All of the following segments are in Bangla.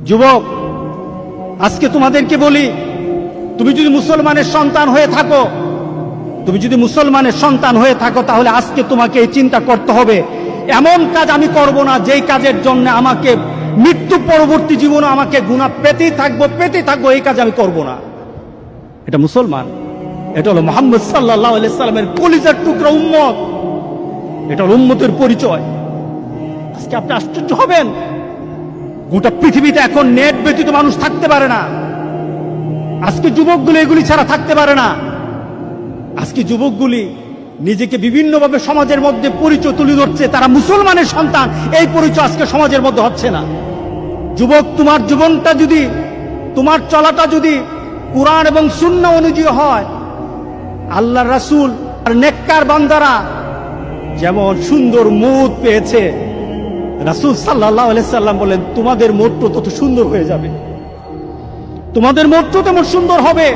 যুবক, আজকে তোমাদেরকে বলি, তুমি যদি মুসলমানের সন্তান হয়ে থাকো, তাহলে আজকে তোমাকে এই চিন্তা করতে হবে, এমন কাজ আমি করব না যেই কাজের জন্য আমাকে মৃত্যু পরবর্তী জীবনে আমাকে গুনাহ পেতেই থাকবো, এই কাজ আমি করব না। এটা মুসলমান, এটা হলো মুহাম্মদ সাল্লাল্লাহু আলাইহি সাল্লামের কলিজার টুকরা উম্মত, এটা হলো উম্মতের পরিচয়। আজকে আপনি আশ্চর্য হবেন, গোটা পৃথিবীতে এখন নেট ব্যতীত মানুষ থাকতে পারে না। আজকে যুবকগুলি এগুলি ছাড়া থাকতে পারে না। আজকে যুবকগুলি নিজেকে বিভিন্নভাবে সমাজের মধ্যে পরিচয় তুলে ধরছে, তারা মুসলমানের সন্তান, এই পরিচয় আজকে সমাজের মধ্যে হচ্ছে না। যুবক, তোমার জীবনটা যদি, তোমার চলাটা যদি কুরআন এবং সুন্নাহ অনুযায়ী হয়, আল্লাহর রাসূল আর নেককার বান্দারা যেমন সুন্দর মৌত পেয়েছে, রাসূল সাল্লাল্লাহু আলাইহি সাল্লাম বলেন তোমাদের মৌতও তত সুন্দর হয়ে যাবে, তোমাদের মৌতও তেমন সুন্দর হবে।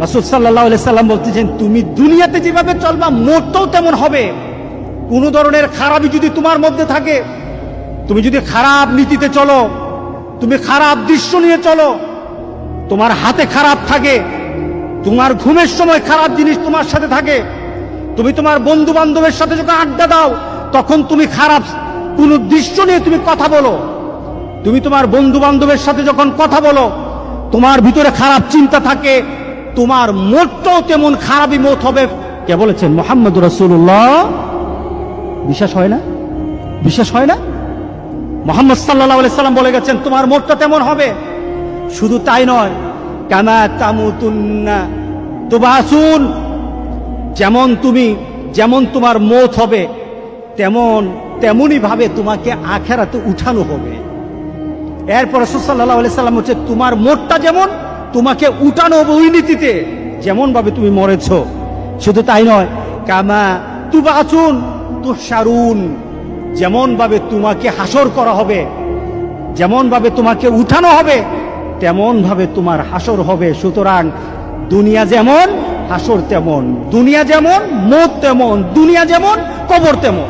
রাসূল সাল্লাল্লাহু আলাইহি সাল্লাম বলতেছেন তুমি দুনিয়াতে যেভাবে চলবা মৌতও তেমন হবে। কোন ধরনের খারাপই যদি তোমার মধ্যে থাকে, তুমি যদি খারাপ নীতিতে চলো, তুমি খারাপ দৃশ্য নিয়ে চলো, তোমার হাতে খারাপ থাকে, তোমার ঘুমের সময় খারাপ জিনিস তোমার সাথে থাকে, তুমি তোমার বন্ধু বান্ধবের সাথে যখন আড্ডা দাও তখন তুমি খারাপ কোন দৃশ্য নিয়ে তুমি কথা বলো, তুমি তোমার বন্ধু বান্ধবের সাথে যখন কথা বলো তোমার ভিতরে খারাপ চিন্তা থাকে, তোমার মতটাও তেমন খারাপই মত হবে। কে বলেছেন? মুহাম্মদুর রাসূলুল্লাহ। বিশ্বাস হয় না? বিশ্বাস হয় না? মুহাম্মদ সাল্লাল্লাহু আলাইহি সাল্লাম বলে গেছেন তোমার মতটা তেমন হবে। শুধু তাই নয়, কামা তামুতুন্না তুবাসুন, যেমন তোমার মত হবে তেমনই ভাবে তোমাকে আখিরাতে উঠানো হবে। এরপর রাসূল সাল্লাল্লাহু আলাইহি সাল্লাম হচ্ছে তোমার মতটা যেমন তোমাকে উঠানো হবে ওই নীতিতে, যেমন ভাবে তুমি মরেছো। শুধু তাই নয়, কামা তুবাসুন তুহশারুন, যেমন ভাবে তোমাকে হাসর করা হবে, যেমন ভাবে তোমাকে উঠানো হবে তেমন ভাবে তোমার হাসর হবে। সুতরাং দুনিয়া যেমন হাসর তেমন, দুনিয়া যেমন মত তেমন, দুনিয়া যেমন কবর তেমন।